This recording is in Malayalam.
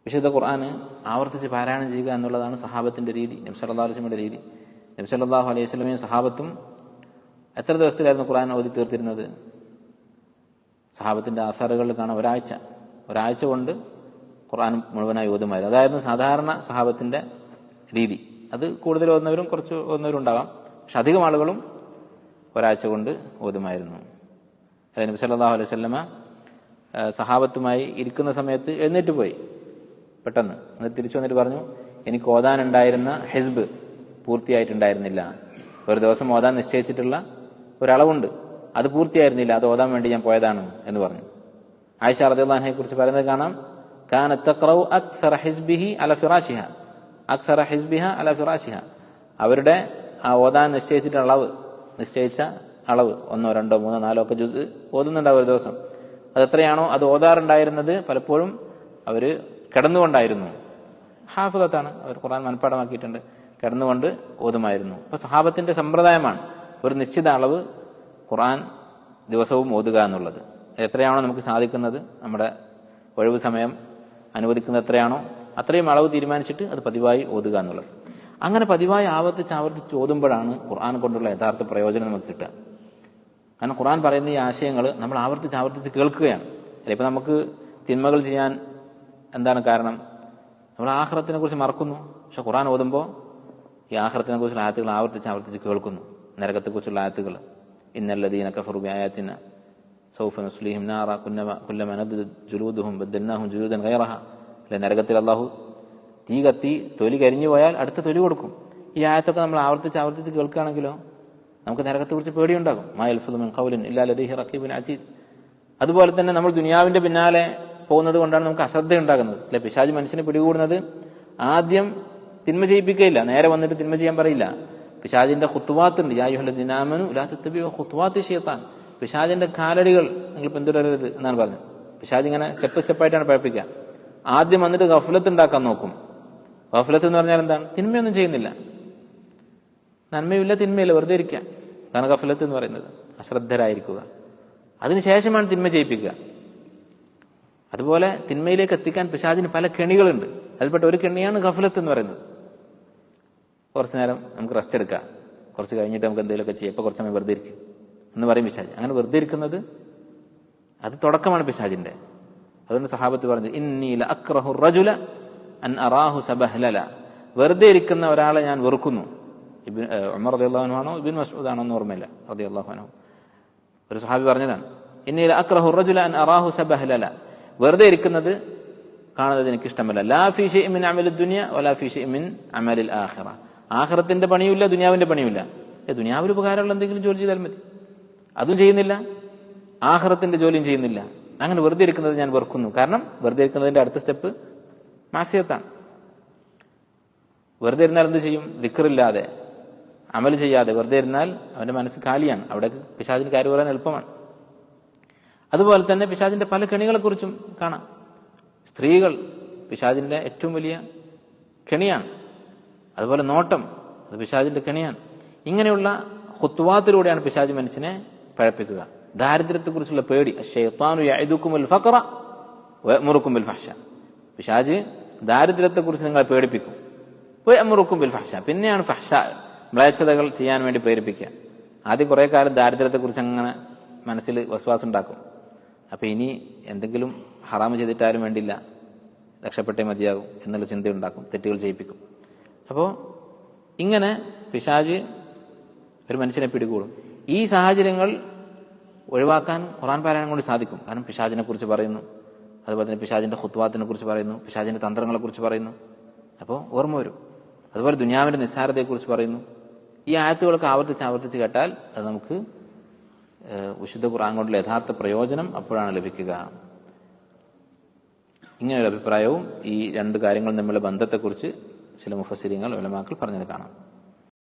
വിശുദ്ധ ഖുർആന് ആവർത്തിച്ച് പാരായണം ചെയ്യുക എന്നുള്ളതാണ് സഹാബത്തിന്റെ രീതി, നബി സല്ലല്ലാഹു അലൈഹി വസല്ലമയുടെ രീതി. നബി സല്ലല്ലാഹു അലൈഹി വസല്ലമയും സഹാബത്തും എത്ര ദിവസത്തിലായിരുന്നു ഖുർആൻ ഓതി തീർത്തിരുന്നത്? സഹാബത്തിന്റെ ആസാറുകളിൽ കാണാം ഒരാഴ്ച കൊണ്ട് ഖുർആൻ മുഴുവനായി ഓതുമായിരുന്നു. അതായിരുന്നു സാധാരണ സഹാബത്തിന്റെ രീതി. അത് കൂടുതൽ ഓതുന്നവരും കുറച്ച് ഓതുന്നവരും ഉണ്ടാവാം, പക്ഷെ അധികം ആളുകളും ഒരാഴ്ച കൊണ്ട് ഓതുമായിരുന്നു. അല്ലെ നബി സല്ലല്ലാഹു അലൈഹി വസല്ലമ സഹാബത്തുമായി ഇരിക്കുന്ന സമയത്ത് എഴുന്നേറ്റ് പോയി പെട്ടെന്ന്. എന്നിട്ട് തിരിച്ചു വന്നിട്ട് പറഞ്ഞു, എനിക്ക് ഓതാനുണ്ടായിരുന്ന ഹിസ്ബ് പൂർത്തിയായിട്ടുണ്ടായിരുന്നില്ല. ഒരു ദിവസം ഓതാൻ നിശ്ചയിച്ചിട്ടുള്ള ഒരളവുണ്ട്, അത് പൂർത്തിയായിരുന്നില്ല, അത് ഓതാൻ വേണ്ടി ഞാൻ പോയതാണ് എന്ന് പറഞ്ഞു. ആയിഷ റളിയല്ലാഹു അൻഹയെ കുറിച്ച് പറയുന്നത് കാണാം, കാനത്ത് തഖറഉ അക്സറ ഹിസ്ബിഹി അല ഫിറാശിഹ, അക്സറ ഹിസ്ബിഹ അല ഫിറാശിഹ. അവരുടെ ആ ഓതാൻ നിശ്ചയിച്ച അളവ് 1, 2, 3, 4 ഒക്കെ ജുസ് ഓതുന്നുണ്ടാവും ഒരു ദിവസം. അതെത്രയാണോ അത് ഓതാറുണ്ടായിരുന്നത് പലപ്പോഴും അവര് കിടന്നുകൊണ്ടായിരുന്നു. ഹാഫിളത്താണ്, അവർ ഖുർആൻ മനഃപ്പാഠമാക്കിയിട്ടുണ്ട്, കിടന്നുകൊണ്ട് ഓതുമായിരുന്നു. അപ്പൊ സഹാബത്തിന്റെ സമ്പ്രദായമാണ് ഒരു നിശ്ചിത അളവ് ഖുർആൻ ദിവസവും ഓതുക എന്നുള്ളത്. എത്രയാണോ നമുക്ക് സാധിക്കുന്നത്, നമ്മുടെ ഒഴിവ് സമയം അനുവദിക്കുന്നത് എത്രയാണോ അത്രയും അളവ് തീരുമാനിച്ചിട്ട് അത് പതിവായി ഓതുക എന്നുള്ളത്. അങ്ങനെ പതിവായി ആവർത്തിച്ച് ഓതുമ്പോഴാണ് ഖുർആൻ കൊണ്ടുള്ള യഥാർത്ഥ പ്രയോജനം നമുക്ക് കിട്ടുക. കാരണം ഖുർആൻ പറയുന്ന ഈ ആശയങ്ങൾ നമ്മൾ ആവർത്തിച്ച് കേൾക്കുകയാണ്. ഇപ്പൊ നമുക്ക് തിന്മകൾ ചെയ്യാൻ എന്താണ് കാരണം? നമ്മൾ ആഖിറത്തിനെ കുറിച്ച് മറക്കുന്നു. പക്ഷെ ഖുർആൻ ഓതുമ്പോൾ ഈ ആഖിറത്തിനെ കുറിച്ചുള്ള ആയത്തുകൾ ആവർത്തിച്ച് കേൾക്കുന്നു. നരകത്തെക്കുറിച്ചുള്ള ആയത്തുകൾ, ഇന്നല്ലദീന കഫറു ബിആയാതിന സൗഫ നുസ്ലിഹിം നാറ കുല്ലമ നദദത് ജുലൂദുഹും ബദ്ദൽനാഹും ജുലൂദൻ ഗൈറഹ. അല്ലെ, നരകത്തിൽ അല്ലാഹു തീ കത്തി തൊലി കരിഞ്ഞു പോയാൽ അടുത്ത തൊലി കൊടുക്കും. ഈ ആയത്തൊക്കെ നമ്മൾ ആവർത്തിച്ച് കേൾക്കുകയാണെങ്കിലോ നമുക്ക് നരകത്തെക്കുറിച്ച് പേടിയുണ്ടാകും. മാ യൽഫദു മിൻ ഖൗലിൻ ഇല്ലാ ലദൈഹി റഖീബുൻ അതീദ്. അതുപോലെ തന്നെ നമ്മൾ ദുനിയാവിന്റെ പിന്നാലെ പോകുന്നത് കൊണ്ടാണ് നമുക്ക് അശ്രദ്ധ ഉണ്ടാകുന്നത്. അല്ലെ, പിശാച് മനുഷ്യനെ പിടികൂടുന്നത് ആദ്യം തിന്മ ചെയ്യിപ്പിക്കുകയില്ല, നേരെ വന്നിട്ട് തിന്മ ചെയ്യാൻ പറയില്ല. പിശാചിന്റെ ഖുത്വാത്ത് ഉണ്ട്, യാ അയ്യുഹല്ലദീന ആമനൂ ലാ തത്തബിഉ ഖുത്വാത്തി ശൈത്താൻ. പിശാചിന്റെ കാലടികൾ നിങ്ങൾ പിന്തുടരരുത് എന്നാണ് പറഞ്ഞത്. പിശാച് ഇങ്ങനെ സ്റ്റെപ്പായിട്ടാണ് പഠിപ്പിക്കുക. ആദ്യം വന്നിട്ട് ഗഫ്ലത്ത് ഉണ്ടാക്കാൻ നോക്കും. ഗഫ്ലത്ത് എന്ന് പറഞ്ഞാൽ എന്താണ്? തിന്മയൊന്നും ചെയ്യുന്നില്ല, നന്മയില്ല തിന്മയില്ല, വെറുതെ ഇരിക്കുക. അതാണ് ഗഫ്ലത്ത് എന്ന് പറയുന്നത്, അശ്രദ്ധരായിരിക്കുക. അതിനുശേഷമാണ് തിന്മ ചെയ്യിപ്പിക്കുക. അതുപോലെ തിന്മയിലേക്ക് എത്തിക്കാൻ പിശാചിന് പല കെണികളുണ്ട്. അതിൽപ്പെട്ട ഒരു കെണിയാണ് ഗഫ്ലത്ത് എന്ന് പറയുന്നത്. കുറച്ചു നേരം നമുക്ക് റെസ്റ്റ് എടുക്കാം, കുറച്ച് കഴിഞ്ഞിട്ട് നമുക്ക് എന്തെങ്കിലുമൊക്കെ ചെയ്യാം, ഇപ്പൊ കുറച്ച് സമയം വെറുതെ ഇരിക്കും എന്ന് പറയും പിശാച്. അങ്ങനെ വെറുതെ ഇരിക്കുന്നത് അത് തുടക്കമാണ് പിശാചിന്റെ. അതുകൊണ്ട് സഹാബത്ത് പറഞ്ഞത്, ഇന്നി ലഅക്റഹു റജുല അൻ അറാഹു സബഹ്ലല. വെറുതെ ഇരിക്കുന്ന ഒരാളെ ഞാൻ വെറുക്കുന്നു. ഉമർ റളിയല്ലാഹു അൻഹു ആണോ ഇബ്നു മസ്ഊദ് ആണോ എന്ന് ഓർമ്മയില്ല, റളിയല്ലാഹു അൻഹു ഒരു സഹാബി പറഞ്ഞതാണ്, ഇന്നി ലഅക്റഹു റജുല അൻ അറാഹു സബഹ്ലല. വെറുതെ ഇരിക്കുന്നത് കാണുന്നത് എനിക്ക് ഇഷ്ടമല്ല. ലാ ഫീ ശൈഇൻ മിൻ അമലിദ് ദുനിയ വലാ ഫീ ശൈഇൻ മിൻ അമലിൽ ആഖിറ. ആഖിറത്തിന്റെ പണിയുമില്ല, ദുനിയാവിന്റെ പണിയുമില്ല. ദുനിയാവിൽ ഉപകാരമുള്ള എന്തെങ്കിലും ജോലി ചെയ്താൽ മതി, അതും ചെയ്യുന്നില്ല, ആഖിറത്തിന്റെ ജോലിയും ചെയ്യുന്നില്ല. അങ്ങനെ വെറുതെ ഇരിക്കുന്നത് ഞാൻ വെറുക്കുന്നു. കാരണം വെറുതെ ഇരിക്കുന്നതിന്റെ അടുത്ത സ്റ്റെപ്പ് മാസിയത്താണ്. വെറുതെ ഇരുന്നാൽ എന്ത് ചെയ്യും? ദിക്റില്ലാതെ അമൽ ചെയ്യാതെ വെറുതെ ഇരുന്നാൽ അവന്റെ മനസ്സ് ഖാലിയാണ്. അവിടെ പിശാചിന് കാര്യം പറയാൻ എളുപ്പമാണ്. അതുപോലെ തന്നെ പിശാചിന്റെ പല കെണികളെ കുറിച്ചും കാണാം. സ്ത്രീകൾ പിശാചിന്റെ ഏറ്റവും വലിയ കെണിയാണ്. അതുപോലെ നോട്ടം, അത് പിശാചിന്റെ കെണിയാണ്. ഇങ്ങനെയുള്ള ഖുത്വാത്തിലൂടെയാണ് പിശാച് മനുഷ്യനെ പഴപ്പിക്കുക. ദാരിദ്ര്യത്തെക്കുറിച്ചുള്ള പേടി, അശ്ശൈത്വാനു യഅദുകുമുൽ ഫഖറ വയഅ്മുറുകും ബിൽ ഫഹ്ശ. പിശാച് ദാരിദ്ര്യത്തെക്കുറിച്ച് നിങ്ങളെ പേടിപ്പിക്കും, വയഅ്മുറുകും ബിൽ ഫഹ്ശ, പിന്നെയാണ് ഫഹ്ശ മ്ലേച്ഛതകൾ ചെയ്യാൻ വേണ്ടി പ്രേരിപ്പിക്കുക. ആദ്യം കുറെ കാലം ദാരിദ്ര്യത്തെക്കുറിച്ച് അങ്ങനെ മനസ്സിൽ വസ്വാസം ഉണ്ടാക്കും. അപ്പൊ ഇനി എന്തെങ്കിലും ഹറാമ് ചെയ്തിട്ടാലും വേണ്ടില്ല, രക്ഷപ്പെട്ടേ മതിയാകും എന്നുള്ള ചിന്തയുണ്ടാക്കും, തെറ്റുകൾ ചെയ്യിപ്പിക്കും. അപ്പോൾ ഇങ്ങനെ പിശാച് ഒരു മനുഷ്യനെ പിടികൂടും. ഈ സാഹചര്യങ്ങൾ ഒഴിവാക്കാൻ ഖുർആൻ പാരായണം കൊണ്ട് സാധിക്കും. കാരണം പിശാചിനെ കുറിച്ച് പറയുന്നു, അതുപോലെ തന്നെ പിശാചിന്റെ ഖുത്വാത്തിനെ കുറിച്ച് പറയുന്നു, പിശാചിന്റെ തന്ത്രങ്ങളെ കുറിച്ച് പറയുന്നു. അപ്പോൾ ഓർമ്മ വരും. അതുപോലെ ദുനിയാവിന്റെ നിസ്സാരതയെക്കുറിച്ച് പറയുന്നു. ഈ ആയത്തുകളൊക്കെ ആവർത്തിച്ച് കേട്ടാൽ അത് നമുക്ക് വിശുദ്ധ ഖുർആൻ കൊണ്ടുള്ള യഥാർത്ഥ പ്രയോജനം അപ്പോഴാണ് ലഭിക്കുക. ഇങ്ങനെയൊരു അഭിപ്രായവും ഈ രണ്ട് കാര്യങ്ങളും തമ്മിലുള്ള ബന്ധത്തെക്കുറിച്ച് ചില മുഫസ്സിരീങ്ങൾ ഉലമാക്കൾ പറഞ്ഞത് കാണാം.